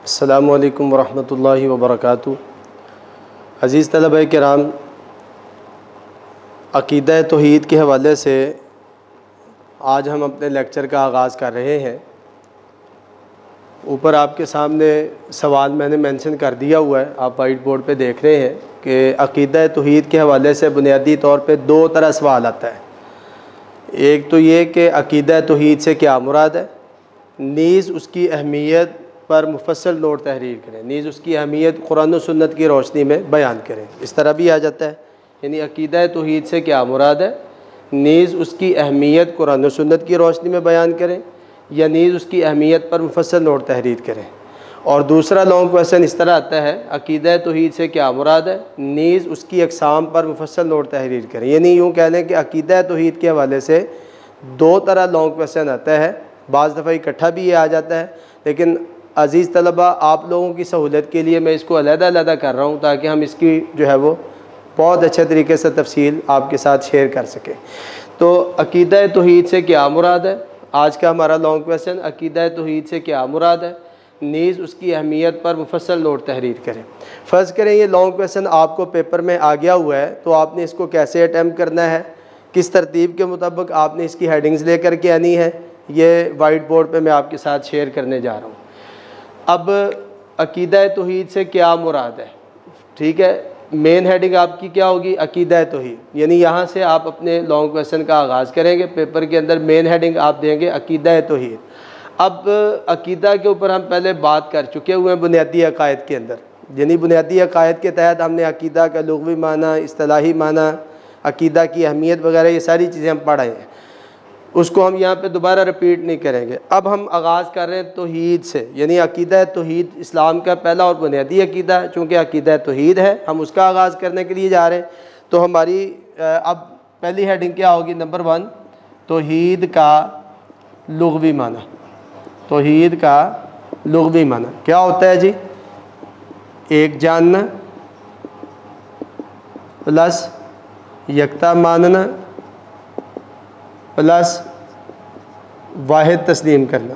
السلام علیکم ورحمۃ اللہ وبرکاتہ۔ عزیز طلبہ کرام، عقیدہ توحید کے حوالے سے آج ہم اپنے لیکچر کا آغاز کر رہے ہیں۔ اوپر آپ کے سامنے سوال میں نے مینشن کر دیا ہوا ہے، آپ وائٹ بورڈ پہ دیکھ رہے ہیں کہ عقیدہ توحید کے حوالے سے بنیادی طور پہ دو طرح سوال آتا ہے۔ ایک تو یہ کہ عقیدہ توحید سے کیا مراد ہے، نیز اس کی اہمیت پر مفصل نوٹ تحریر کریں، نیز اس کی اہمیت قرآن و سنت کی روشنی میں بیان کریں۔ اس طرح بھی آ جاتا ہے، یعنی عقیدہ توحید سے کیا مراد ہے، نیز اس کی اہمیت قرآن و سنت کی روشنی میں بیان کریں، یا نیز اس کی اہمیت پر مفصل نوٹ تحریر کریں۔ اور دوسرا لانگ کویسچن اس طرح آتا ہے، عقیدہ توحید سے کیا مراد ہے، نیز اس کی اقسام پر مفصل نوٹ تحریر کریں۔ یعنی یوں کہہ لیں کہ عقیدہ توحید کے حوالے سے دو طرح لانگ کویسچن آتا ہے، بعض دفعہ اکٹھا بھی یہ آ جاتا ہے، لیکن عزیز طلبہ آپ لوگوں کی سہولت کے لیے میں اس کو علیحدہ علیحدہ کر رہا ہوں تاکہ ہم اس کی جو ہے وہ بہت اچھے طریقے سے تفصیل آپ کے ساتھ شیئر کر سکیں۔ تو عقیدہ توحید سے کیا مراد ہے، آج کا ہمارا لانگ کویسچن عقیدہ توحید سے کیا مراد ہے، نیز اس کی اہمیت پر مفصل نوٹ تحریر کریں۔ فرض کریں یہ لانگ کویسچن آپ کو پیپر میں آ گیا ہوا ہے، تو آپ نے اس کو کیسے اٹیمپٹ کرنا ہے، کس ترتیب کے مطابق آپ نے اس کی ہیڈنگز لے کر کے آنی ہے، یہ وائٹ بورڈ پہ میں آپ کے ساتھ شیئر کرنے جا رہا ہوں۔ اب عقیدہ توحید سے کیا مراد ہے، ٹھیک ہے، مین ہیڈنگ آپ کی کیا ہوگی، عقیدہ توحید، یعنی یہاں سے آپ اپنے لانگ کویسچن کا آغاز کریں گے۔ پیپر کے اندر مین ہیڈنگ آپ دیں گے عقیدہ توحید۔ اب عقیدہ کے اوپر ہم پہلے بات کر چکے ہوئے ہیں بنیادی عقائد کے اندر، یعنی بنیادی عقائد کے تحت ہم نے عقیدہ کا لغوی معنی، اصطلاحی معنی، عقیدہ کی اہمیت وغیرہ یہ ساری چیزیں ہم پڑھ آئے ہیں، اس کو ہم یہاں پہ دوبارہ رپیٹ نہیں کریں گے۔ اب ہم آغاز کر رہے ہیں توحید سے، یعنی عقیدہ توحید اسلام کا پہلا اور بنیادی عقیدہ ہے، چونکہ عقیدہ توحید ہے ہم اس کا آغاز کرنے کے لیے جا رہے ہیں۔ تو ہماری اب پہلی ہیڈنگ کیا ہوگی، نمبر 1، توحید کا لغوی معنی۔ توحید کا لغوی معنی کیا ہوتا ہے جی، ایک جاننا پلس یکتا ماننا پلس واحد تسلیم کرنا۔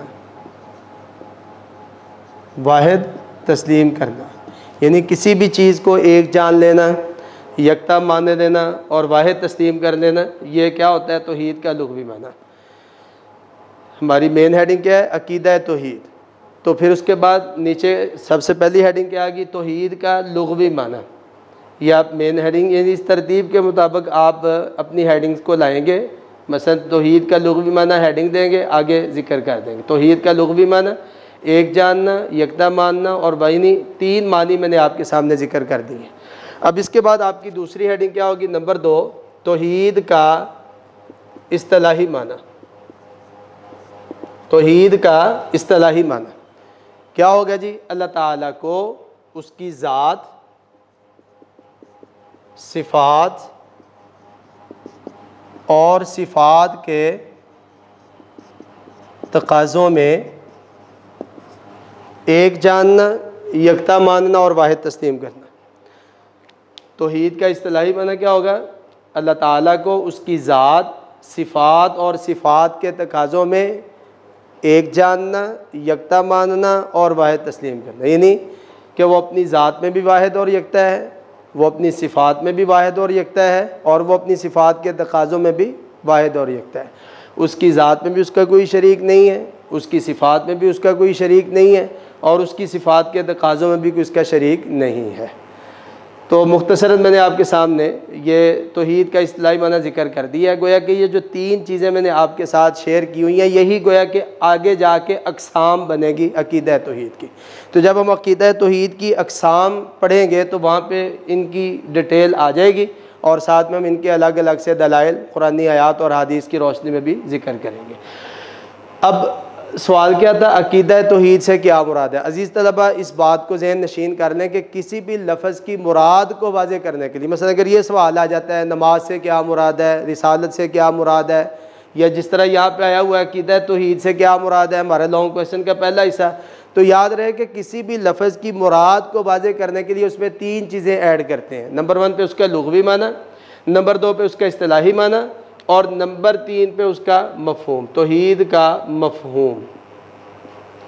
واحد تسلیم کرنا یعنی کسی بھی چیز کو ایک جان لینا، یکتا مان لینا اور واحد تسلیم کر لینا، یہ کیا ہوتا ہے، توحید کا لغوی معنی۔ ہماری مین ہیڈنگ کیا ہے، عقیدہ توحید۔ تو پھر اس کے بعد نیچے سب سے پہلی ہیڈنگ کیا آگی، توحید کا لغوی معنی۔ یہ آپ مین ہیڈنگ، یعنی اس ترتیب کے مطابق آپ اپنی ہیڈنگز کو لائیں گے۔ مثلا توحید کا لغوی معنی ہیڈنگ دیں گے، آگے ذکر کر دیں گے۔ توحید کا لغوی معنی ایک جاننا، یکتا ماننا اور بینی، تین معنی میں نے آپ کے سامنے ذکر کر دی ہیں۔ اب اس کے بعد آپ کی دوسری ہیڈنگ کیا ہوگی، نمبر 2، توحید کا اصطلاحی معنی۔ توحید کا اصطلاحی معنی کیا ہوگا جی، اللہ تعالیٰ کو اس کی ذات، صفات اور صفات کے تقاضوں میں ایک جاننا، یکتا ماننا اور واحد تسلیم کرنا۔ توحید کا اصطلاحی معنی کیا ہوگا، اللہ تعالیٰ کو اس کی ذات، صفات اور صفات کے تقاضوں میں ایک جاننا، یکتا ماننا اور واحد تسلیم کرنا، یعنی کہ وہ اپنی ذات میں بھی واحد اور یکتا ہے، وہ اپنی صفات میں بھی واحد اور یکتا ہے، اور وہ اپنی صفات کے تقاضوں میں بھی واحد اور یکتا ہے۔ اس کی ذات میں بھی اس کا کوئی شریک نہیں ہے، اس کی صفات میں بھی اس کا کوئی شریک نہیں ہے، اور اس کی صفات کے تقاضوں میں بھی کوئی اس کا شریک نہیں ہے۔ تو مختصراً میں نے آپ کے سامنے یہ توحید کا اصطلاحی معنی ذکر کر دیا ہے۔ گویا کہ یہ جو تین چیزیں میں نے آپ کے ساتھ شیئر کی ہوئی ہیں، یہی گویا کہ آگے جا کے اقسام بنے گی عقیدہ توحید کی۔ تو جب ہم عقیدہ توحید کی اقسام پڑھیں گے تو وہاں پہ ان کی ڈیٹیل آ جائے گی، اور ساتھ میں ہم ان کے الگ الگ سے دلائل قرآنی آیات اور حدیث کی روشنی میں بھی ذکر کریں گے۔ اب سوال کیا تھا، عقیدہ توحید سے کیا مراد ہے۔ عزیز طلبہ اس بات کو ذہن نشین کر لیں کہ کسی بھی لفظ کی مراد کو واضح کرنے کے لیے، مثلا اگر یہ سوال آ جاتا ہے نماز سے کیا مراد ہے، رسالت سے کیا مراد ہے، یا جس طرح یہاں پہ آیا ہوا ہے عقیدہ توحید سے کیا مراد ہے، ہمارے لانگ کویسچن کا پہلا حصہ، تو یاد رہے کہ کسی بھی لفظ کی مراد کو واضح کرنے کے لیے اس میں تین چیزیں ایڈ کرتے ہیں۔ نمبر 1 پہ اس کا لغوی معنی، نمبر 2 پہ اس کا اصطلاحی معنی، اور نمبر 3 پہ اس کا مفہوم، توحید کا مفہوم۔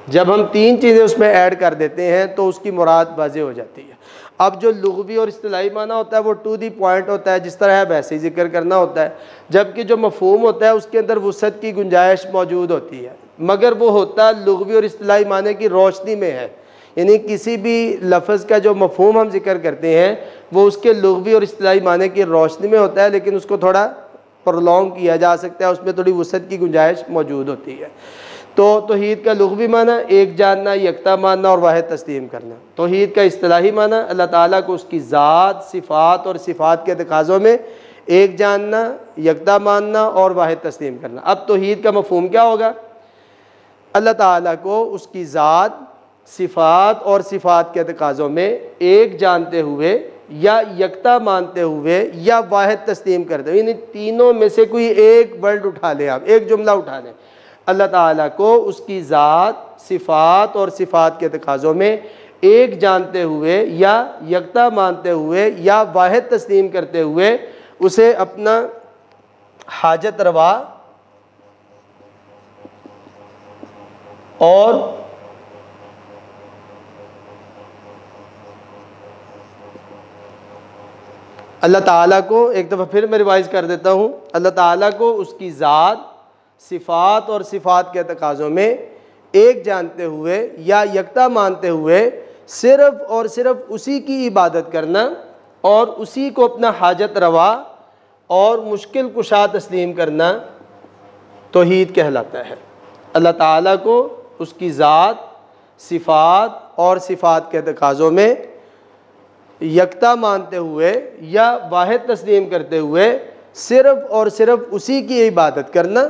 جب ہم تین چیزیں اس میں ایڈ کر دیتے ہیں تو اس کی مراد واضح ہو جاتی ہے۔ اب جو لغوی اور اصطلاحی معنی ہوتا ہے وہ ٹو دی پوائنٹ ہوتا ہے، جس طرح ہے ویسے ہی ذکر کرنا ہوتا ہے، جبکہ جو مفہوم ہوتا ہے اس کے اندر وسعت کی گنجائش موجود ہوتی ہے، مگر وہ ہوتا لغوی اور اصطلاحی معنی کی روشنی میں ہے۔ یعنی کسی بھی لفظ کا جو مفہوم ہم ذکر کرتے ہیں وہ اس کے لغوی اور اصطلاحی معنی کی روشنی میں ہوتا ہے، لیکن اس کو تھوڑا پرولونگ کیا جا سکتا ہے، اس میں تھوڑی وسعت کی گنجائش موجود ہوتی ہے۔ تو توحید کا لغوی معنی ایک جاننا، یکتا ماننا اور واحد تسلیم کرنا۔ توحید کا اصطلاحی معنی اللہ تعالیٰ کو اس کی ذات، صفات اور صفات کے تقاضوں میں ایک جاننا، یکتا ماننا اور واحد تسلیم کرنا۔ اب توحید کا مفہوم کیا ہوگا؟ اللہ تعالیٰ کو اس کی ذات، صفات اور صفات کے تقاضوں میں ایک جانتے ہوئے یا یکتا مانتے ہوئے یا واحد تسلیم کرتے ہوئے، یعنی تینوں میں سے کوئی ایک ورڈ اٹھا لیں، آپ ایک جملہ اٹھا لیں۔ اللہ تعالیٰ کو اس کی ذات، صفات اور صفات کے تقاضوں میں ایک جانتے ہوئے یا یکتا مانتے ہوئے یا واحد تسلیم کرتے ہوئے اسے اپنا حاجت روا اور اللہ تعالیٰ کو، ایک دفعہ پھر میں ریوائز کر دیتا ہوں، اللہ تعالیٰ کو اس کی ذات، صفات اور صفات کے تقاضوں میں ایک جانتے ہوئے یا یکتا مانتے ہوئے صرف اور صرف اسی کی عبادت کرنا اور اسی کو اپنا حاجت روا اور مشکل کشا تسلیم کرنا توحید کہلاتا ہے۔ اللہ تعالیٰ کو اس کی ذات، صفات اور صفات کے تقاضوں میں یکتا مانتے ہوئے یا واحد تسلیم کرتے ہوئے صرف اور صرف اسی کی عبادت کرنا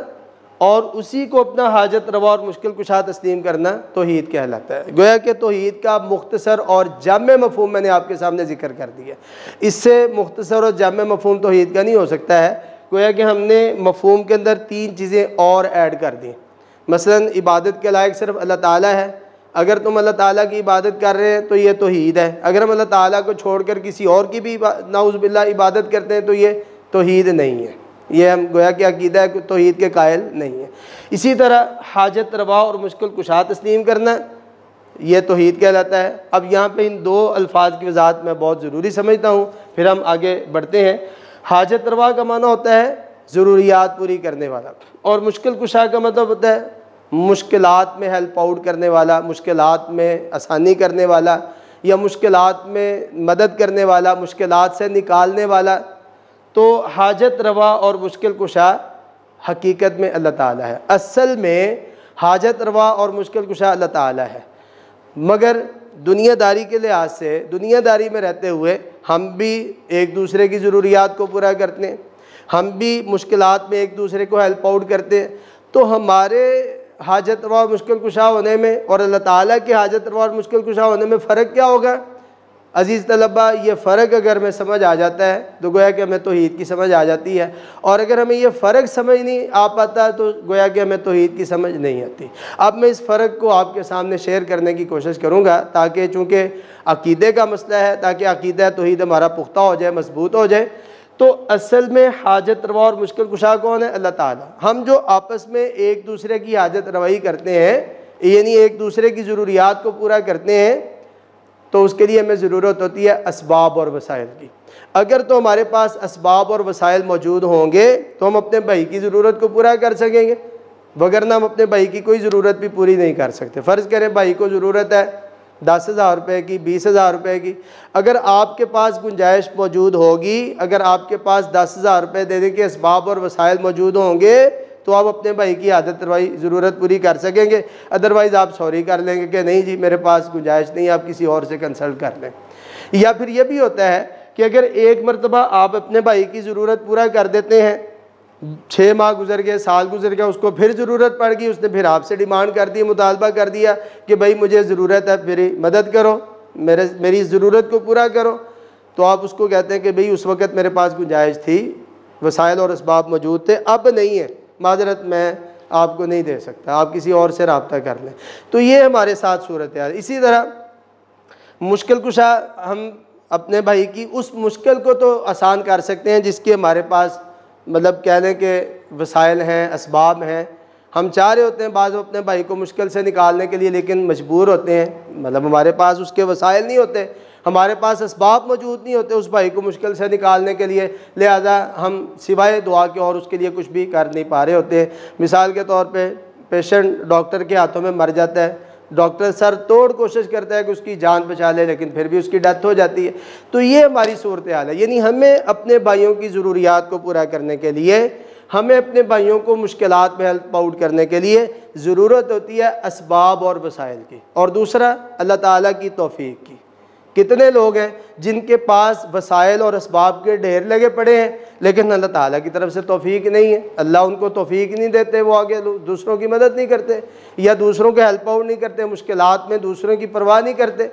اور اسی کو اپنا حاجت روا اور مشکل کشا تسلیم کرنا توحید کہلاتا ہے۔ گویا کہ توحید کا مختصر اور جامع مفہوم میں نے آپ کے سامنے ذکر کر دیا۔ اس سے مختصر اور جامع مفہوم توحید کا نہیں ہو سکتا ہے۔ گویا کہ ہم نے مفہوم کے اندر تین چیزیں اور ایڈ کر دیں۔ مثلا عبادت کے لائق صرف اللہ تعالیٰ ہے، اگر تم اللہ تعالیٰ کی عبادت کر رہے ہیں تو یہ توحید ہے۔ اگر ہم اللہ تعالیٰ کو چھوڑ کر کسی اور کی بھی نعوذ باللہ عبادت کرتے ہیں تو یہ توحید نہیں ہے، یہ ہم گویا کہ عقیدہ ہے کہ توحید کے قائل نہیں ہے۔ اسی طرح حاجت روا اور مشکل کشا تسلیم کرنا یہ توحید کہلاتا ہے۔ اب یہاں پہ ان دو الفاظ کی وضاحت میں بہت ضروری سمجھتا ہوں، پھر ہم آگے بڑھتے ہیں۔ حاجت روا کا معنی ہوتا ہے ضروریات پوری کرنے والا، اور مشکل کشا کا مطلب ہوتا ہے مشکلات میں ہیلپ آؤٹ کرنے والا، مشکلات میں آسانی کرنے والا یا مشکلات میں مدد کرنے والا، مشکلات سے نکالنے والا۔ تو حاجت روا اور مشکل کشا حقیقت میں اللہ تعالیٰ ہے، اصل میں حاجت روا اور مشکل کشا اللہ تعالیٰ ہے، مگر دنیا داری کے لحاظ سے دنیا داری میں رہتے ہوئے ہم بھی ایک دوسرے کی ضروریات کو پورا کرتے ہیں، ہم بھی مشکلات میں ایک دوسرے کو ہیلپ آؤٹ کرتے ہیں۔ تو ہمارے حاجت روا اور مشکل کشا ہونے میں اور اللہ تعالیٰ کے حاجت روا اور مشکل کشا ہونے میں فرق کیا ہوگا؟ عزیز طلبہ، یہ فرق اگر ہمیں سمجھ آ جاتا ہے تو گویا کہ ہمیں توحید کی سمجھ آ جاتی ہے، اور اگر ہمیں یہ فرق سمجھ نہیں آ پاتا تو گویا کہ ہمیں توحید کی سمجھ نہیں آتی۔ اب میں اس فرق کو آپ کے سامنے شیئر کرنے کی کوشش کروں گا، تاکہ چونکہ عقیدے کا مسئلہ ہے، تاکہ عقیدہ توحید ہمارا پختہ ہو جائے، مضبوط ہو جائے۔ تو اصل میں حاجت روا اور مشکل کشا کون ہے؟ اللہ تعالیٰ۔ ہم جو آپس میں ایک دوسرے کی حاجت روائی کرتے ہیں، یعنی ایک دوسرے کی ضروریات کو پورا کرتے ہیں، تو اس کے لیے ہمیں ضرورت ہوتی ہے اسباب اور وسائل کی۔ اگر تو ہمارے پاس اسباب اور وسائل موجود ہوں گے تو ہم اپنے بھائی کی ضرورت کو پورا کر سکیں گے، وگرنہ ہم اپنے بھائی کی کوئی ضرورت بھی پوری نہیں کر سکتے۔ فرض کریں بھائی کو ضرورت ہے 10,000 روپے کی، 20,000 روپے کی، اگر آپ کے پاس گنجائش موجود ہوگی، اگر آپ کے پاس 10,000 روپے دینے کے اسباب اور وسائل موجود ہوں گے تو آپ اپنے بھائی کی حاجت روائی ضرورت پوری کر سکیں گے، ادروائز آپ سوری کر لیں گے کہ نہیں جی میرے پاس گنجائش نہیں، آپ کسی اور سے کنسلٹ کر لیں۔ یا پھر یہ بھی ہوتا ہے کہ اگر ایک مرتبہ آپ اپنے بھائی کی ضرورت پورا کر دیتے ہیں، 6 ماہ گزر گئے، سال گزر گیا، اس کو پھر ضرورت پڑ گئی، اس نے پھر آپ سے ڈیمانڈ کر دی، مطالبہ کر دیا کہ بھائی مجھے ضرورت ہے، میری مدد کرو، میری ضرورت کو پورا کرو، تو آپ اس کو کہتے ہیں کہ بھئی اس وقت میرے پاس گنجائش تھی، وسائل اور اسباب موجود تھے، اب نہیں ہے، معذرت میں آپ کو نہیں دے سکتا، آپ کسی اور سے رابطہ کر لیں۔ تو یہ ہمارے ساتھ صورت ہے۔ اسی طرح مشکل کشا، ہم اپنے بھائی کی اس مشکل کو تو آسان کر سکتے ہیں جس کی ہمارے پاس مطلب کہہ لیں کہ وسائل ہیں، اسباب ہیں، ہم چاہ رہے ہوتے ہیں بعض اپنے بھائی کو مشکل سے نکالنے کے لیے، لیکن مجبور ہوتے ہیں، مطلب ہمارے پاس اس کے وسائل نہیں ہوتے، ہمارے پاس اسباب موجود نہیں ہوتے اس بھائی کو مشکل سے نکالنے کے لیے، لہذا ہم سوائے دعا کے اور اس کے لیے کچھ بھی کر نہیں پا رہے ہوتے ہیں۔ مثال کے طور پہ پیشنٹ ڈاکٹر کے ہاتھوں میں مر جاتا ہے، ڈاکٹر سر توڑ کوشش کرتا ہے کہ اس کی جان بچا لے، لیکن پھر بھی اس کی ڈیتھ ہو جاتی ہے۔ تو یہ ہماری صورتحال ہے، یعنی ہمیں اپنے بھائیوں کی ضروریات کو پورا کرنے کے لیے، ہمیں اپنے بھائیوں کو مشکلات میں ہیلپ آؤٹ کرنے کے لیے ضرورت ہوتی ہے اسباب اور وسائل کی، اور دوسرا اللہ تعالیٰ کی توفیق کی۔ کتنے لوگ ہیں جن کے پاس وسائل اور اسباب کے ڈھیر لگے پڑے ہیں، لیکن اللہ تعالیٰ کی طرف سے توفیق نہیں ہے، اللہ ان کو توفیق نہیں دیتے، وہ آگے دوسروں کی مدد نہیں کرتے یا دوسروں کے ہیلپ آؤٹ نہیں کرتے، مشکلات میں دوسروں کی پرواہ نہیں کرتے۔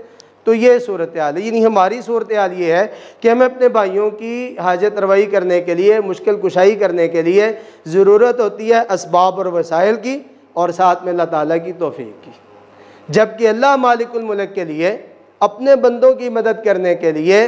تو یہ صورتحال ہے، یعنی ہماری صورتحال یہ ہے کہ ہمیں اپنے بھائیوں کی حاجت روائی کرنے کے لیے، مشکل کشائی کرنے کے لیے ضرورت ہوتی ہے اسباب اور وسائل کی، اور ساتھ میں اللہ تعالیٰ کی توفیق کی۔ جبکہ اللہ مالک الملک کے لیے اپنے بندوں کی مدد کرنے کے لیے،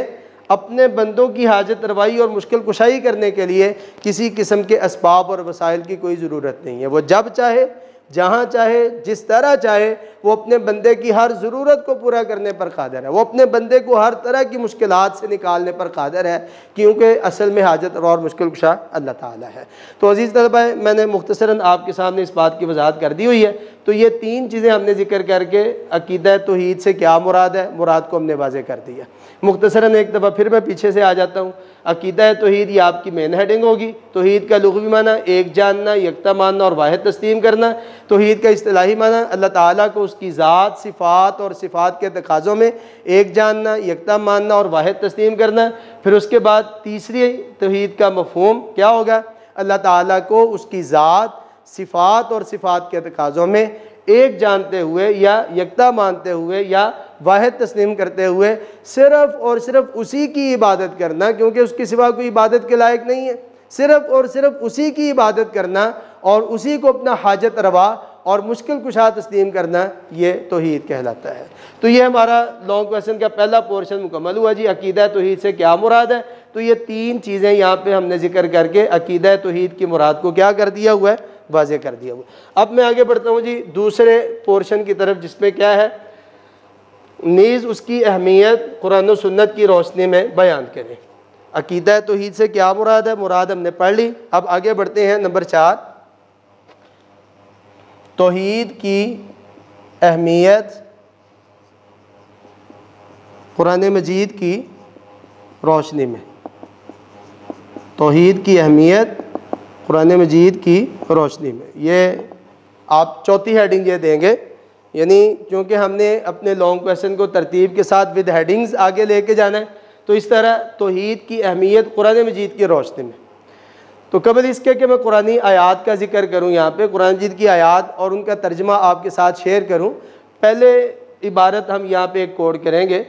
اپنے بندوں کی حاجت روائی اور مشکل کشائی کرنے کے لیے کسی قسم کے اسباب اور وسائل کی کوئی ضرورت نہیں ہے۔ وہ جب چاہے، جہاں چاہے، جس طرح چاہے، وہ اپنے بندے کی ہر ضرورت کو پورا کرنے پر قادر ہے، وہ اپنے بندے کو ہر طرح کی مشکلات سے نکالنے پر قادر ہے، کیونکہ اصل میں حاجت اور مشکل کشا اللہ تعالیٰ ہے۔ تو عزیز طلبہ، میں نے مختصراً آپ کے سامنے اس بات کی وضاحت کر دی ہوئی ہے۔ تو یہ تین چیزیں ہم نے ذکر کر کے عقیدہ توحید سے کیا مراد ہے، مراد کو ہم نے واضح کر دیا۔ مختصراً ایک دفعہ پھر میں پیچھے سے آ جاتا ہوں۔ عقیدہ توحید یہ آپ کی مین ہیڈنگ ہوگی۔ توحید کا لغوی معنی ایک جاننا، یکتا ماننا اور واحد تسلیم کرنا۔ توحید کا اصطلاحی معنی اللہ تعالیٰ کو اس کی ذات، صفات اور صفات کے تقاضوں میں ایک جاننا، یکتا ماننا اور واحد تسلیم کرنا۔ پھر اس کے بعد تیسری توحید کا مفہوم کیا ہوگا؟ اللہ تعالیٰ کو اس کی ذات، صفات اور صفات کے تقاضوں میں ایک جانتے ہوئے یا یکتا مانتے ہوئے یا واحد تسلیم کرتے ہوئے صرف اور صرف اسی کی عبادت کرنا، کیونکہ اس کے سوا کوئی عبادت کے لائق نہیں ہے، صرف اور صرف اسی کی عبادت کرنا اور اسی کو اپنا حاجت روا اور مشکل کشا تسلیم کرنا، یہ توحید کہلاتا ہے۔ تو یہ ہمارا لانگ کویسچن کا پہلا پورشن مکمل ہوا جی، عقیدہ توحید سے کیا مراد ہے۔ تو یہ تین چیزیں یہاں پہ ہم نے ذکر کر کے عقیدہ توحید کی مراد کو کیا کر دیا ہوا ہے، واضح کر دیا ہوا۔ اب میں آگے بڑھتا ہوں جی دوسرے پورشن کی طرف، جس میں کیا ہے، نیز اس کی اہمیت قرآن و سنت کی روشنی میں بیان کریں۔ عقیدہ توحید سے کیا مراد ہے، مراد ہم نے پڑھ لی۔ اب آگے بڑھتے ہیں نمبر 4، توحید کی اہمیت قرآن مجید کی روشنی میں۔ توحید کی اہمیت قرآن مجید کی روشنی میں، یہ آپ چوتھی ہیڈنگ یہ دیں گے، یعنی کیونکہ ہم نے اپنے لانگ کویسچن کو ترتیب کے ساتھ ود ہیڈنگز آگے لے کے جانا ہے، تو اس طرح توحید کی اہمیت قرآن مجید کی روشنی میں۔ تو قبل اس کے کہ میں قرآنی آیات کا ذکر کروں، یہاں پہ قرآن مجید کی آیات اور ان کا ترجمہ آپ کے ساتھ شیئر کروں، پہلے عبارت ہم یہاں پہ ایک کوڈ کریں گے،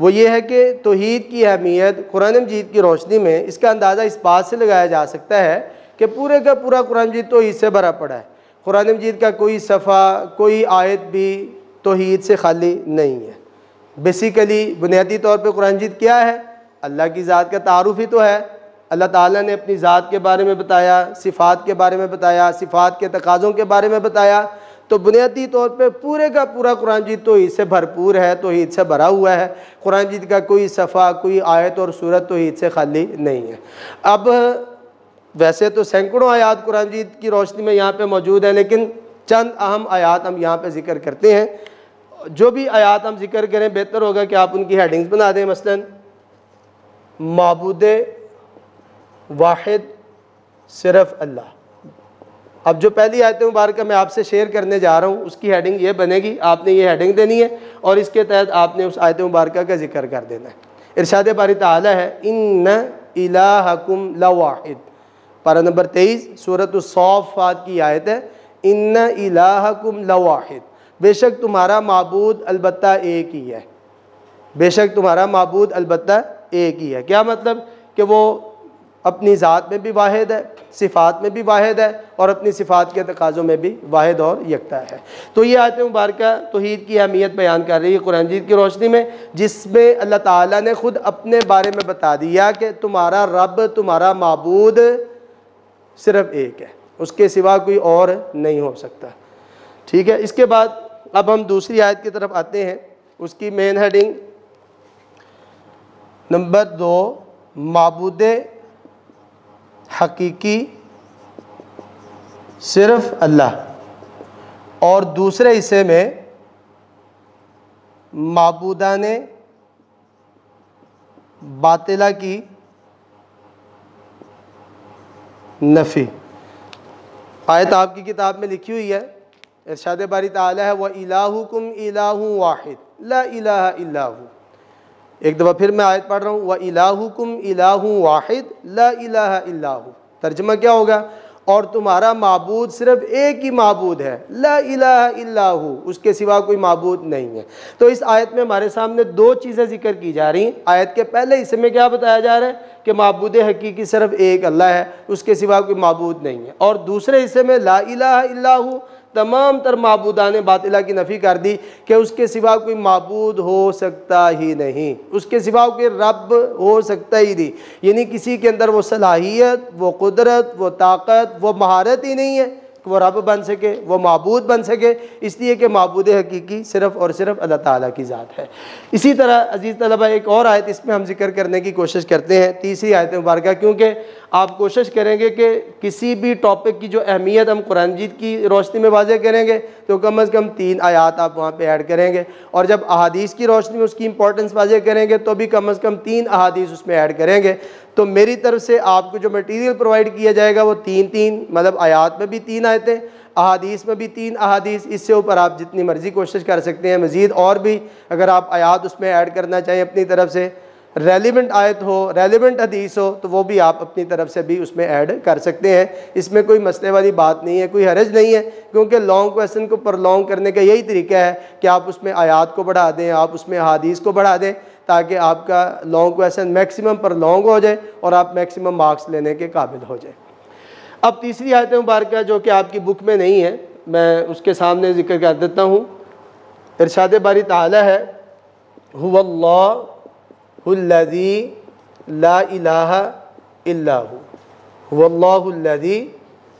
وہ یہ ہے کہ توحید کی اہمیت قرآن مجید کی روشنی میں اس کا اندازہ اس بات سے لگایا جا سکتا ہے کہ پورے کا پورا قرآن مجید توحید سے بھرا پڑا ہے۔ قرآن مجید کا کوئی صفحہ، کوئی آیت بھی توحید سے خالی نہیں ہے۔ بیسیکلی بنیادی طور پہ قرآن مجید کیا ہے؟ اللہ کی ذات کا تعارف ہی تو ہے۔ اللہ تعالیٰ نے اپنی ذات کے بارے میں بتایا، صفات کے بارے میں بتایا، صفات کے تقاضوں کے بارے میں بتایا۔ تو بنیادی طور پہ پورے کا پورا قرآن مجید توحید سے بھرپور ہے، توحید سے بھرا ہوا ہے۔ قرآن مجید کا کوئی صفحہ، کوئی آیت اور سورت توحید سے خالی نہیں ہے۔ اب ویسے تو سینکڑوں آیات قرآن مجید کی روشنی میں یہاں پہ موجود ہیں، لیکن چند اہم آیات ہم یہاں پہ ذکر کرتے ہیں۔ جو بھی آیات ہم ذکر کریں بہتر ہوگا کہ آپ ان کی ہیڈنگز بنا دیں۔ مثلاً معبود واحد صرف اللہ۔ اب جو پہلی آیت مبارکہ میں آپ سے شیئر کرنے جا رہا ہوں اس کی ہیڈنگ یہ بنے گی، آپ نے یہ ہیڈنگ دینی ہے اور اس کے تحت آپ نے اس آیت مبارکہ کا ذکر کر دینا ہے۔ ارشاد باری تعالیٰ ہے، ان الہکم لواحد، پارہ نمبر 23 سورۃ الصافات کی آیت ہے، ان الہکم لواحد، بے شک تمہارا معبود البتہ ایک ہی ہے، بے شک تمہارا معبود البتہ ایک ہی ہے۔ کیا مطلب؟ کہ وہ اپنی ذات میں بھی واحد ہے، صفات میں بھی واحد ہے اور اپنی صفات کے تقاضوں میں بھی واحد اور یکتا ہے۔ تو یہ آیت مبارکہ توحید کی اہمیت بیان کر رہی ہے قرآن مجید کی روشنی میں، جس میں اللہ تعالیٰ نے خود اپنے بارے میں بتا دیا کہ تمہارا رب، تمہارا معبود صرف ایک ہے۔ اس کے سوا کوئی اور نہیں ہو سکتا۔ ٹھیک ہے، اس کے بعد اب ہم دوسری آیت کی طرف آتے ہیں۔ اس کی مین ہیڈنگ نمبر 2، معبود حقیقی صرف اللہ، اور دوسرے حصے میں معبودان باطلہ کی نفی۔ آیت آپ کی کتاب میں لکھی ہوئی ہے، ارشاد باری تعالیٰ ہے وَإِلَٰهُكُمْ إِلَٰهٌ وَاحِدٌ لَا إِلَٰهَ إِلَّا هُوَ۔ ایک دفعہ پھر میں آیت پڑھ رہا ہوں وَإِلَٰهُكُمْ إِلَٰهٌ وَاحِدٌ لَا إِلَٰهَ إِلَّا هُوَ۔ ترجمہ کیا ہوگا؟ اور تمہارا معبود صرف ایک ہی معبود ہے، لا الہ الا ہو، اس کے سوا کوئی معبود نہیں ہے۔ تو اس آیت میں ہمارے سامنے دو چیزیں ذکر کی جا رہی ہیں۔ آیت کے پہلے حصے میں کیا بتایا جا رہا ہے کہ معبود حقیقی صرف ایک اللہ ہے، اس کے سوا کوئی معبود نہیں ہے، اور دوسرے حصے میں لا الہ الا ہو، تمام تر معبودان باطلہ کی نفی کر دی کہ اس کے سوا کوئی معبود ہو سکتا ہی نہیں، اس کے سوا کوئی رب ہو سکتا ہی نہیں، یعنی کسی کے اندر وہ صلاحیت، وہ قدرت، وہ طاقت، وہ مہارت ہی نہیں ہے کہ وہ رب بن سکے، وہ معبود بن سکے، اس لیے کہ معبود حقیقی صرف اور صرف اللہ تعالیٰ کی ذات ہے۔ اسی طرح عزیز طلبہ ایک اور آیت اس میں ہم ذکر کرنے کی کوشش کرتے ہیں، تیسری آیت مبارکہ، کیونکہ آپ کوشش کریں گے کہ کسی بھی ٹاپک کی جو اہمیت ہم قرآن مجید کی روشنی میں واضح کریں گے تو کم از کم 3 آیات آپ وہاں پہ ایڈ کریں گے، اور جب احادیث کی روشنی میں اس کی امپورٹنس واضح کریں گے تو بھی کم از کم 3 احادیث اس میں ایڈ کریں گے۔ تو میری طرف سے آپ کو جو مٹیریل پرووائڈ کیا جائے گا وہ 3 مطلب آیات میں بھی 3 آیتیں، احادیث میں بھی 3 احادیث، اس سے اوپر آپ جتنی مرضی کوشش کر سکتے ہیں۔ مزید اور بھی اگر آپ آیات اس میں ایڈ کرنا چاہیں اپنی طرف سے، ریلیونٹ آیت ہو، ریلیونٹ حدیث ہو، تو وہ بھی آپ اپنی طرف سے بھی اس میں ایڈ کر سکتے ہیں۔ اس میں کوئی مسئلے والی بات نہیں ہے، کوئی حرج نہیں ہے، کیونکہ لانگ کویسچن کو پرلونگ کرنے کا یہی طریقہ ہے کہ آپ اس میں آیات کو بڑھا دیں، آپ اس میں احادیث کو بڑھا دیں، تاکہ آپ کا لانگ کویسچن میکسیمم پر لانگ ہو جائے اور آپ میکسیمم مارکس لینے کے قابل ہو جائیں۔ اب تیسری آیت مبارکہ جو کہ آپ کی بک میں نہیں ہے، میں اس کے سامنے ذکر کر دیتا ہوں۔ ارشاد باری تعالیٰ ہے هو اللہ الذی لا الہ الا ہو، هو اللہ الذی،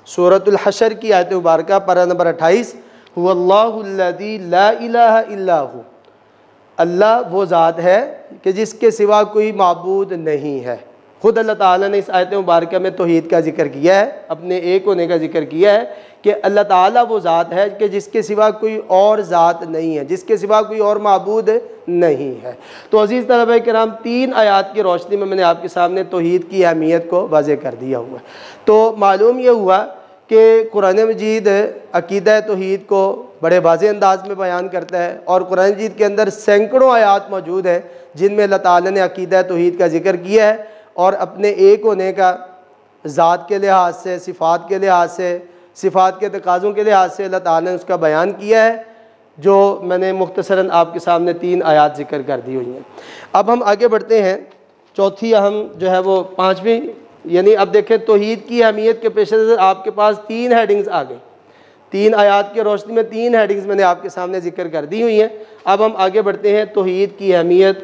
سورۃ الحشر کی آیت مبارکہ پارہ نمبر 28، هو اللہ الذی لا الہ الا ہو، اللہ وہ ذات ہے کہ جس کے سوا کوئی معبود نہیں ہے۔ خود اللہ تعالیٰ نے اس آیت مبارکہ میں توحید کا ذکر کیا ہے، اپنے ایک ہونے کا ذکر کیا ہے کہ اللہ تعالیٰ وہ ذات ہے کہ جس کے سوا کوئی اور ذات نہیں ہے، جس کے سوا کوئی اور معبود نہیں ہے۔ تو عزیز طلبہ کرام، 3 آیات کی روشنی میں نے آپ کے سامنے توحید کی اہمیت کو واضح کر دیا ہوا ہے۔ تو معلوم یہ ہوا کہ قرآن مجید عقیدہ توحید کو بڑے واضح انداز میں بیان کرتا ہے، اور قرآن مجید کے اندر سینکڑوں آیات موجود ہیں جن میں اللہ تعالیٰ نے عقیدہ توحید کا ذکر کیا ہے، اور اپنے ایک ہونے کا ذات کے لحاظ سے، صفات کے لحاظ سے، صفات کے تقاضوں کے لحاظ سے اللہ تعالیٰ نے اس کا بیان کیا ہے، جو میں نے مختصراً آپ کے سامنے 3 آیات ذکر کر دی ہوئی ہیں۔ اب ہم آگے بڑھتے ہیں، چوتھی اہم جو ہے وہ 5ویں، یعنی اب دیکھیں توحید کی اہمیت کے پیش نظر آپ کے پاس 3 ہیڈنگز آ گئی، 3 آیات کی روشنی میں 3 ہیڈنگز میں نے آپ کے سامنے ذکر کر دی ہوئی ہیں۔ اب ہم آگے بڑھتے ہیں توحید کی اہمیت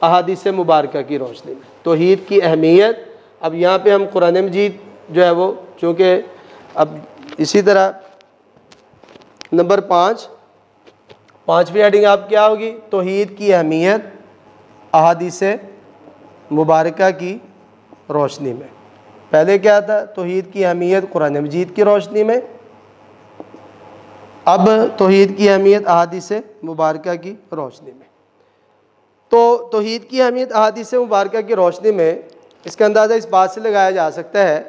احادیث مبارکہ کی روشنی میں۔ توحید کی اہمیت، اب یہاں پہ ہم قرآن مجید جو ہے وہ، چونکہ اب اسی طرح نمبر 5ویں ہیڈنگ آپ کیا ہوگی؟ توحید کی اہمیت احادیث مبارکہ کی روشنی میں۔ پہلے کیا تھا؟ توحید کی اہمیت قرآن مجید کی روشنی میں، اب توحید کی اہمیت احادیث مبارکہ کی روشنی میں۔ تو توحید کی اہمیت احادیث مبارکہ کی روشنی میں اس کا اندازہ اس بات سے لگایا جا سکتا ہے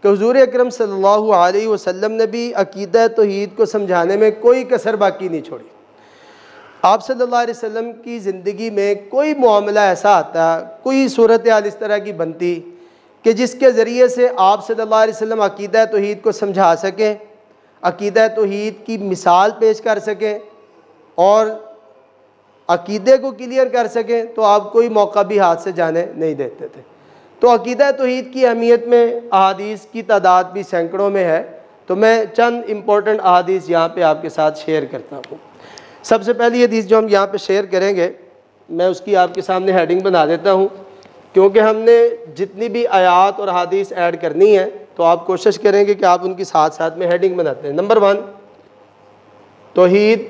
کہ حضور اکرم صلی اللہ علیہ وسلم نے بھی عقیدہ توحید کو سمجھانے میں کوئی کسر باقی نہیں چھوڑی۔ آپ صلی اللہ علیہ وسلم کی زندگی میں کوئی معاملہ ایسا آتا، کوئی صورتحال اس طرح کی بنتی کہ جس کے ذریعے سے آپ صلی اللہ علیہ وسلم عقیدہ توحید کو سمجھا سکیں، عقیدہ توحید کی مثال پیش کر سکیں اور عقیدے کو کلیئر کر سکیں، تو آپ کوئی موقع بھی ہاتھ سے جانے نہیں دیتے تھے۔ تو عقیدہ توحید کی اہمیت میں احادیث کی تعداد بھی سینکڑوں میں ہے، تو میں چند امپورٹنٹ احادیث یہاں پہ آپ کے ساتھ شیئر کرتا ہوں۔ سب سے پہلی حدیث جو ہم یہاں پہ شیئر کریں گے، میں اس کی آپ کے سامنے ہیڈنگ بنا دیتا ہوں، کیونکہ ہم نے جتنی بھی آیات اور احادیث ایڈ کرنی ہے تو آپ کوشش کریں گے کہ آپ ان کی ساتھ ساتھ میں ہیڈنگ بناتے ہیں۔ نمبر 1، توحید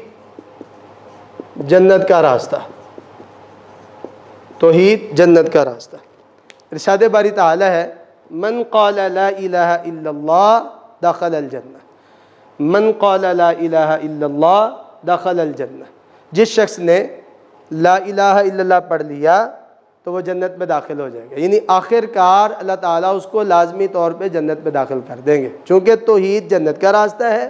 جنت کا راستہ، توحید جنت کا راستہ۔ ارشاد باری تعالی ہے، من قال لا الہ الا اللہ دخل الجنہ، من قال لا الہ الا اللہ دخل الجنہ، جس شخص نے لا الہ الا اللہ پڑھ لیا تو وہ جنت میں داخل ہو جائے گا، یعنی آخر کار اللہ تعالیٰ اس کو لازمی طور پہ جنت میں داخل کر دیں گے، چونکہ توحید جنت کا راستہ ہے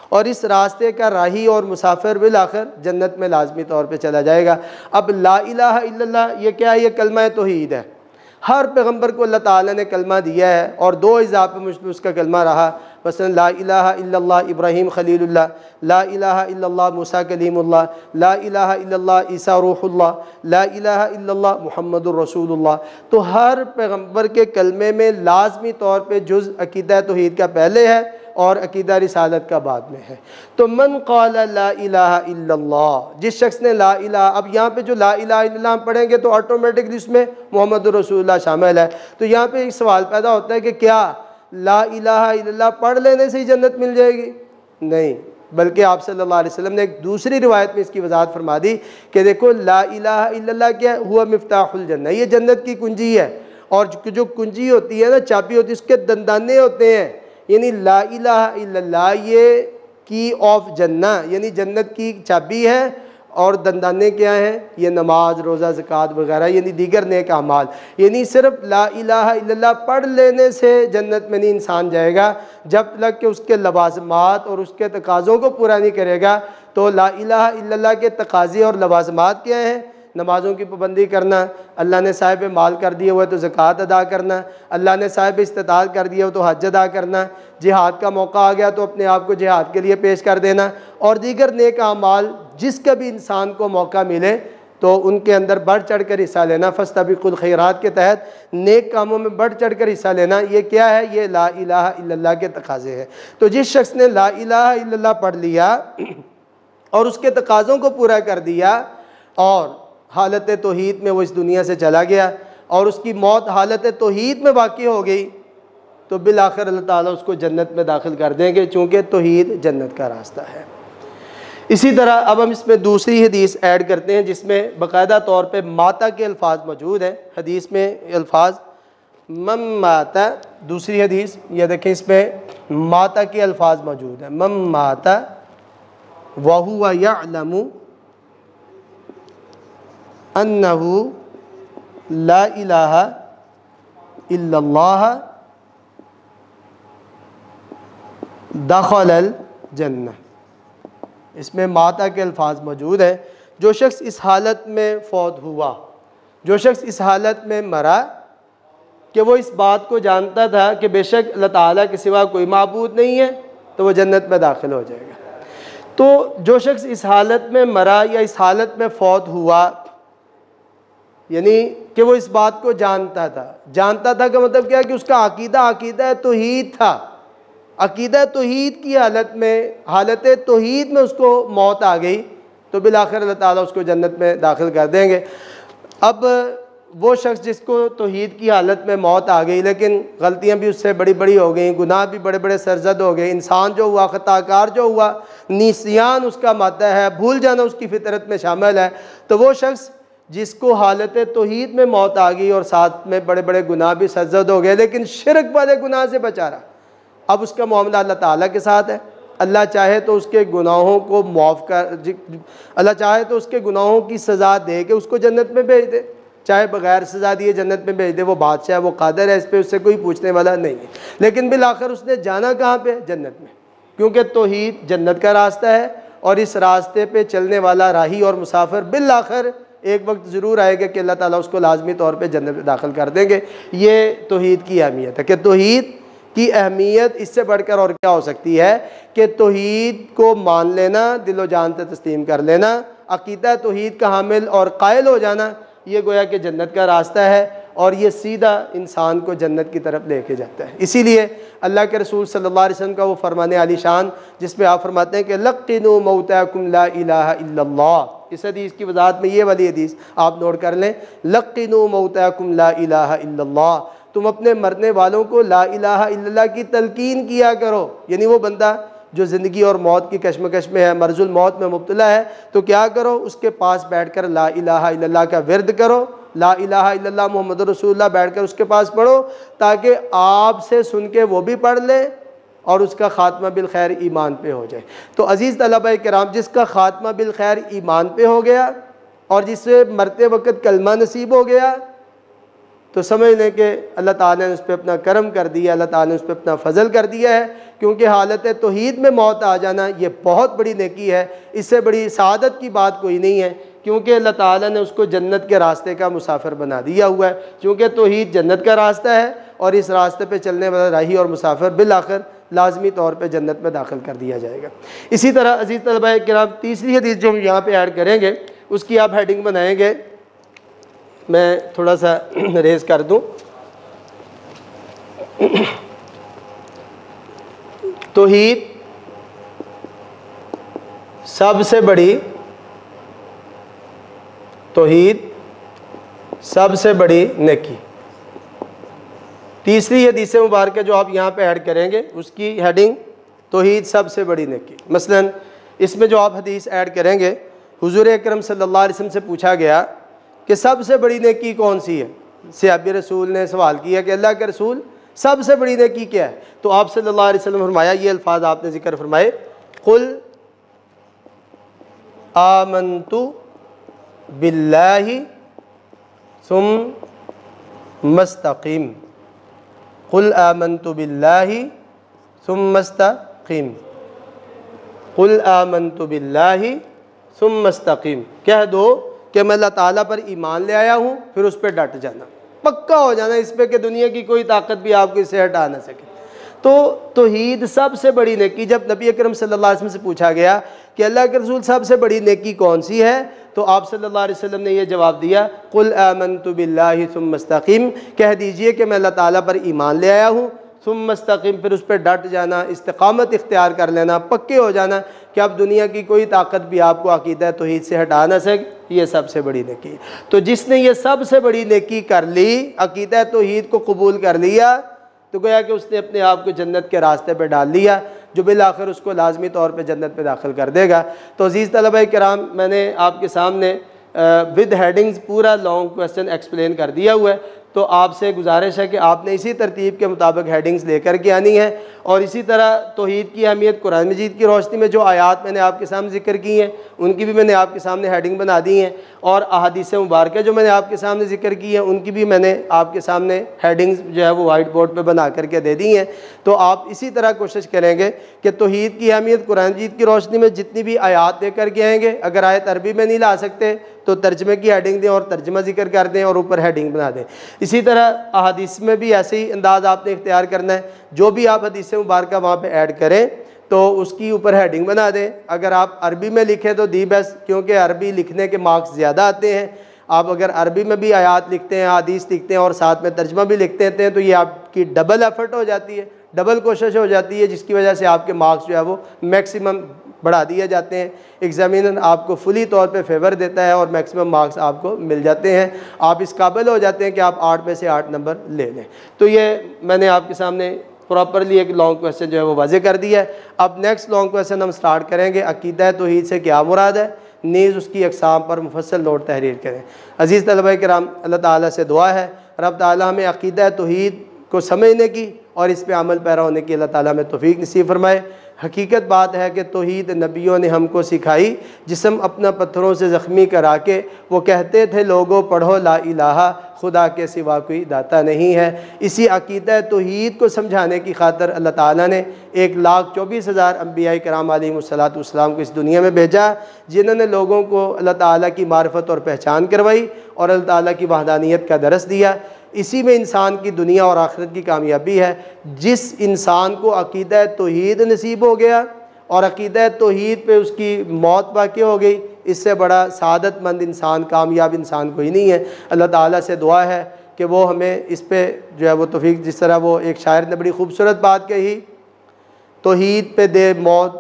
اور اس راستے کا راہی اور مسافر بالآخر جنت میں لازمی طور پہ چلا جائے گا۔ اب لا الہ الا اللہ یہ کیا ہے؟ یہ کلمہ توحید ہے۔ ہر پیغمبر کو اللہ تعالیٰ نے کلمہ دیا ہے اور 2 اجزاء پہ اس کا کلمہ رہا، مثلا لا الہ الا اللہ ابراہیم خلیل اللہ، لا الہ الا اللہ موسیٰ کلیم اللہ، لا الہ الا اللہ عیسیٰ روح اللہ، لا الہ الا اللہ محمد الرسول اللہ۔ تو ہر پیغمبر کے کلمے میں لازمی طور پہ جز عقیدہ توحید کا پہلے ہے اور عقیدہ رسالت کا بعد میں ہے۔ تو من قال لا الہ الا اللہ، جس شخص نے لا الہ، اب یہاں پہ جو لا الہ الا اللہ ہم پڑھیں گے تو آٹومیٹکلی اس میں محمد رسول اللہ شامل ہے۔ تو یہاں پہ ایک سوال پیدا ہوتا ہے کہ کیا لا الہ الا اللہ پڑھ لینے سے ہی جنت مل جائے گی؟ نہیں، بلکہ آپ صلی اللہ علیہ وسلم نے ایک دوسری روایت میں اس کی وضاحت فرما دی کہ دیکھو لا الہ الا اللہ کیا ہے؟ ہوا مفتاح الجنہ، یہ جنت کی کنجی ہے، اور جو کنجی ہوتی ہے نا، چابی ہوتی ہے، اس کے دندانے ہوتے ہیں، یعنی لا الہ الا اللہ یہ کی آف جنہ، یعنی جنت کی چابی ہے، اور دندانے کیا ہیں؟ یہ نماز، روزہ، زکوٰۃ وغیرہ، یعنی دیگر نیک اعمال۔ یعنی صرف لا الہ الا اللہ پڑھ لینے سے جنت میں نہیں انسان جائے گا، جب تک کہ اس کے لوازمات اور اس کے تقاضوں کو پورا نہیں کرے گا۔ تو لا الہ الا اللہ کے تقاضے اور لوازمات کیا ہیں؟ نمازوں کی پابندی کرنا، اللہ نے صاحب مال کر دیے ہوئے تو زکوٰۃ ادا کرنا، اللہ نے صاحب استطاعت کر دیا ہو تو حج ادا کرنا، جہاد کا موقع آ گیا تو اپنے آپ کو جہاد کے لیے پیش کر دینا، اور دیگر نیک اعمال جس کا بھی انسان کو موقع ملے تو ان کے اندر بڑھ چڑھ کر حصہ لینا۔ فاستبقوا الخیرات کے تحت نیک کاموں میں بڑھ چڑھ کر حصہ لینا، یہ کیا ہے؟ یہ لا الہ الا اللہ کے تقاضے ہیں۔ تو جس شخص نے لا الہ الا اللہ پڑھ لیا اور اس کے تقاضوں کو پورا کر دیا اور حالت توحید میں وہ اس دنیا سے چلا گیا اور اس کی موت حالت توحید میں واقع ہو گئی، تو بالآخر اللہ تعالیٰ اس کو جنت میں داخل کر دیں گے، چونکہ توحید جنت کا راستہ ہے۔ اسی طرح اب ہم اس میں دوسری حدیث ایڈ کرتے ہیں جس میں باقاعدہ طور پہ ماتا کے الفاظ موجود ہیں۔ حدیث میں الفاظ من ماتا، دوسری حدیث یہ دیکھیں، اس میں ماتا کے الفاظ موجود ہیں، من ماتا وہو یعلم انہ لا الہ الا اللہ دخل الجنہ۔ اس میں ماتا کے الفاظ موجود ہیں، جو شخص اس حالت میں فوت ہوا، جو شخص اس حالت میں مرا کہ وہ اس بات کو جانتا تھا کہ بے شک اللہ تعالیٰ کے سوا کوئی معبود نہیں ہے، تو وہ جنت میں داخل ہو جائے گا۔ تو جو شخص اس حالت میں مرا یا اس حالت میں فوت ہوا، یعنی کہ وہ اس بات کو جانتا تھا کہ مطلب کیا کہ اس کا عقیدہ توحید تھا، عقیدہ توحید کی حالت توحید میں اس کو موت آ گئی، تو بالآخر اللہ تعالیٰ اس کو جنت میں داخل کر دیں گے۔ اب وہ شخص جس کو توحید کی حالت میں موت آ گئی لیکن غلطیاں بھی اس سے بڑی بڑی ہو گئیں، گناہ بھی بڑے بڑے سرزد ہو گئے، انسان جو ہوا، خطا کار جو ہوا، نسیان اس کا مادہ ہے، بھول جانا اس کی فطرت میں شامل ہے، تو وہ شخص جس کو حالت توحید میں موت آ گئی اور ساتھ میں بڑے بڑے گناہ بھی سرزد ہو گئے لیکن شرک والے گناہ سے بچا رہا، اب اس کا معاملہ اللہ تعالیٰ کے ساتھ ہے۔ اللہ چاہے تو اس کے گناہوں کو معاف اللہ چاہے تو اس کے گناہوں کی سزا دے کے اس کو جنت میں بھیج دے، چاہے بغیر سزا دیے جنت میں بھیج دے، وہ بادشاہ ہے، وہ قادر ہے، اس پہ اس سے کوئی پوچھنے والا نہیں ہے۔ لیکن بالآخر اس نے جانا کہاں پہ؟ جنت میں، کیونکہ توحید جنت کا راستہ ہے اور اس راستے پہ چلنے والا راہی اور مسافر بالآخر ایک وقت ضرور آئے گا کہ اللہ تعالیٰ اس کو لازمی طور پہ جنت میں داخل کر دیں گے۔ یہ توحید کی اہمیت ہے کہ توحید کی اہمیت اس سے بڑھ کر اور کیا ہو سکتی ہے کہ توحید کو مان لینا، دل و جان سے تسلیم کر لینا، عقیدہ توحید کا حامل اور قائل ہو جانا، یہ گویا کہ جنت کا راستہ ہے اور یہ سیدھا انسان کو جنت کی طرف لے کے جاتا ہے۔ اسی لیے اللہ کے رسول صلی اللہ علیہ وسلم کا وہ فرمان عالی شان جس میں آپ فرماتے ہیں کہ لقنوا موتاکم لا الہ الا اللہ، اس حدیث کی وضاحت میں یہ والی حدیث آپ نوٹ کر لیں، لقنوا موتاکم لا الہ الا اللہ، تم اپنے مرنے والوں کو لا الہ الا اللہ کی تلقین کیا کرو۔ یعنی وہ بندہ جو زندگی اور موت کی کشمکش میں ہے، مرض الموت میں مبتلا ہے، تو کیا کرو، اس کے پاس بیٹھ کر لا الہ الا اللہ کا ورد کرو، لا الہ الا اللہ محمد رسول اللہ بیٹھ کر اس کے پاس پڑھو، تاکہ آپ سے سن کے وہ بھی پڑھ لے اور اس کا خاتمہ بالخیر ایمان پہ ہو جائے۔ تو عزیز طلبہ کرام، جس کا خاتمہ بالخیر ایمان پہ ہو گیا اور جس سے مرتے وقت کلمہ نصیب ہو گیا، تو سمجھ لیں کہ اللہ تعالیٰ نے اس پہ اپنا کرم کر دیا، اللہ تعالیٰ نے اس پہ اپنا فضل کر دیا ہے، کیونکہ حالت توحید میں موت آ جانا یہ بہت بڑی نیکی ہے، اس سے بڑی سعادت کی بات کوئی نہیں ہے، کیونکہ اللہ تعالیٰ نے اس کو جنت کے راستے کا مسافر بنا دیا ہوا ہے، چونکہ توحید جنت کا راستہ ہے اور اس راستے پہ چلنے والا راہی اور مسافر بالآخر لازمی طور پہ جنت میں داخل کر دیا جائے گا۔ اسی طرح عزیز طلبہ کرام، تیسری حدیث جو ہم یہاں پہ ایڈ کریں گے اس کی آپ ہیڈنگ بنائیں گے، میں تھوڑا سا ریز کر دوں۔ توحید سب سے بڑی نیکی۔ تیسری حدیث مبارکہ جو آپ یہاں پہ ایڈ کریں گے اس کی ہیڈنگ توحید سب سے بڑی نیکی۔ مثلا اس میں جو آپ حدیث ایڈ کریں گے، حضور اکرم صلی اللہ علیہ وسلم سے پوچھا گیا کہ سب سے بڑی نیکی کون سی ہے؟ صحابی رسول نے سوال کیا کہ اللہ کے رسول سب سے بڑی نیکی کیا ہے؟ تو آپ صلی اللہ علیہ وسلم فرمایا، یہ الفاظ آپ نے ذکر فرمائے، قل آمنت باللہ ثم استقیم، قل آمنت باللہ ثم استقیم، قل آمنت باللہ ثم استقیم، کہہ دو کہ میں اللہ تعالیٰ پر ایمان لے آیا ہوں، پھر اس پہ ڈٹ جانا، پکا ہو جانا اس پہ کہ دنیا کی کوئی طاقت بھی آپ کو اس سے ہٹا نہ سکے۔ تو توحید سب سے بڑی نیکی، جب نبی اکرم صلی اللہ علیہ وسلم سے پوچھا گیا کہ اللہ کے رسول سب سے بڑی نیکی کون سی ہے، تو آپ صلی اللہ علیہ وسلم نے یہ جواب دیا، قل آمنت باللہ ثم استقیم، کہہ دیجئے کہ میں اللہ تعالیٰ پر ایمان لے آیا ہوں، ثم استقیم، پھر اس پہ ڈٹ جانا، استقامت اختیار کر لینا، پکے ہو جانا کہ اب دنیا کی کوئی طاقت بھی آپ کو عقیدہ توحید سے ہٹا نہ سکے، یہ سب سے بڑی نیکی ہے۔ تو جس نے یہ سب سے بڑی نیکی کر لی، عقیدہ توحید کو قبول کر لیا، تو گویا کہ اس نے اپنے آپ کو جنت کے راستے پہ ڈال لیا، جو بالآخر اس کو لازمی طور پہ جنت پہ داخل کر دے گا۔ تو عزیز طلبہ کرام، میں نے آپ کے سامنے ود ہیڈنگز پورا لانگ کویسچن ایکسپلین کر دیا ہوا ہے، تو آپ سے گزارش ہے کہ آپ نے اسی ترتیب کے مطابق ہیڈنگز لے کر کے آنی ہے، اور اسی طرح توحید کی اہمیت قرآن مجید کی روشنی میں جو آیات میں نے آپ کے سامنے ذکر کی ہیں ان کی بھی میں نے آپ کے سامنے ہیڈنگ بنا دی ہیں، اور احادیث مبارکہ جو میں نے آپ کے سامنے ذکر کی ہیں ان کی بھی میں نے آپ کے سامنے ہیڈنگز جو ہے وہ وائٹ بورڈ پہ بنا کر کے دے دی ہیں۔ تو آپ اسی طرح کوشش کریں گے کہ توحید کی اہمیت قرآن مجید کی روشنی میں جتنی بھی آیات لے کر کے آئیں گے، اگر آیت عربی میں نہیں لا سکتے تو ترجمے کی ہیڈنگ دیں اور ترجمہ ذکر کر دیں اور اوپر ہیڈنگ بنا دیں۔ اسی طرح احادیث میں بھی ایسے ہی انداز آپ نے اختیار کرنا ہے، جو بھی آپ حدیث مبارکہ وہاں پہ ایڈ کریں تو اس کی اوپر ہیڈنگ بنا دیں۔ اگر آپ عربی میں لکھیں تو دی بیسٹ، کیونکہ عربی لکھنے کے مارکس زیادہ آتے ہیں۔ آپ اگر عربی میں بھی آیات لکھتے ہیں، حدیث لکھتے ہیں اور ساتھ میں ترجمہ بھی لکھتے ہیں تو یہ آپ کی ڈبل ایفرٹ ہو جاتی ہے، ڈبل کوشش ہو جاتی ہے، جس کی وجہ سے آپ کے مارکس جو ہے وہ میکسیمم بڑھا دیے جاتے ہیں۔ ایگزامینر آپ کو فلی طور پہ فیور دیتا ہے اور میکسیمم مارکس آپ کو مل جاتے ہیں، آپ اس قابل ہو جاتے ہیں کہ آپ 8 میں سے 8 نمبر لے لیں۔ تو یہ میں نے آپ کے سامنے پراپرلی ایک لانگ کویسچن جو ہے وہ واضح کر دیا ہے۔ اب نیکسٹ لانگ کویسچن ہم سٹارٹ کریں گے، عقیدہ توحید سے کیا مراد ہے، نیز اس کی اقسام پر مفصل نوٹ تحریر کریں۔ عزیز طلبہ کرام، اللہ تعالیٰ سے دعا ہے رب تعالیٰ ہمیں عقیدہ توحید کو سمجھنے کی اور اس پہ عمل پیرا ہونے کی اللہ تعالیٰ ہمیں توفیق نصیب فرمائے۔ حقیقت بات ہے کہ توحید نبیوں نے ہم کو سکھائی، جسم اپنا پتھروں سے زخمی کرا کے وہ کہتے تھے لوگوں پڑھو لا الہ، خدا کے سوا کوئی داتا نہیں ہے۔ اسی عقیدہ توحید کو سمجھانے کی خاطر اللہ تعالیٰ نے 1,24,000 انبیاء کرام علیہم الصلاۃ والسلام کو اس دنیا میں بھیجا، جنہوں نے لوگوں کو اللہ تعالیٰ کی معرفت اور پہچان کروائی اور اللہ تعالیٰ کی وحدانیت کا درس دیا۔ اسی میں انسان کی دنیا اور آخرت کی کامیابی ہے۔ جس انسان کو عقیدہ توحید نصیب ہو گیا اور عقیدہ توحید پہ اس کی موت واقع ہو گئی، اس سے بڑا سعادت مند انسان، کامیاب انسان کوئی نہیں ہے۔ اللہ تعالیٰ سے دعا ہے کہ وہ ہمیں اس پہ جو ہے وہ توفیق، جس طرح وہ ایک شاعر نے بڑی خوبصورت بات کہی، توحید پہ دے موت،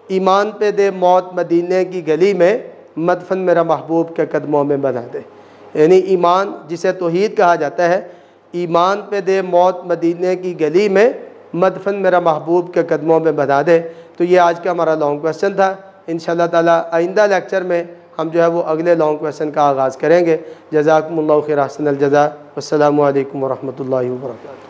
ایمان پہ دے موت، مدینے کی گلی میں مدفن میرا محبوب کے قدموں میں بنا دے۔ یعنی ایمان جسے توحید کہا جاتا ہے، ایمان پہ دے موت مدینے کی گلی میں، مدفن میرا محبوب کے قدموں میں بنا دے۔ تو یہ آج کا ہمارا لانگ کویسچن تھا۔ انشاءاللہ تعالیٰ آئندہ لیکچر میں ہم جو ہے وہ اگلے لانگ کویسچن کا آغاز کریں گے۔ جزاکم اللہ خیر، احسن الجزاء، والسلام علیکم ورحمۃ اللہ وبرکاتہ۔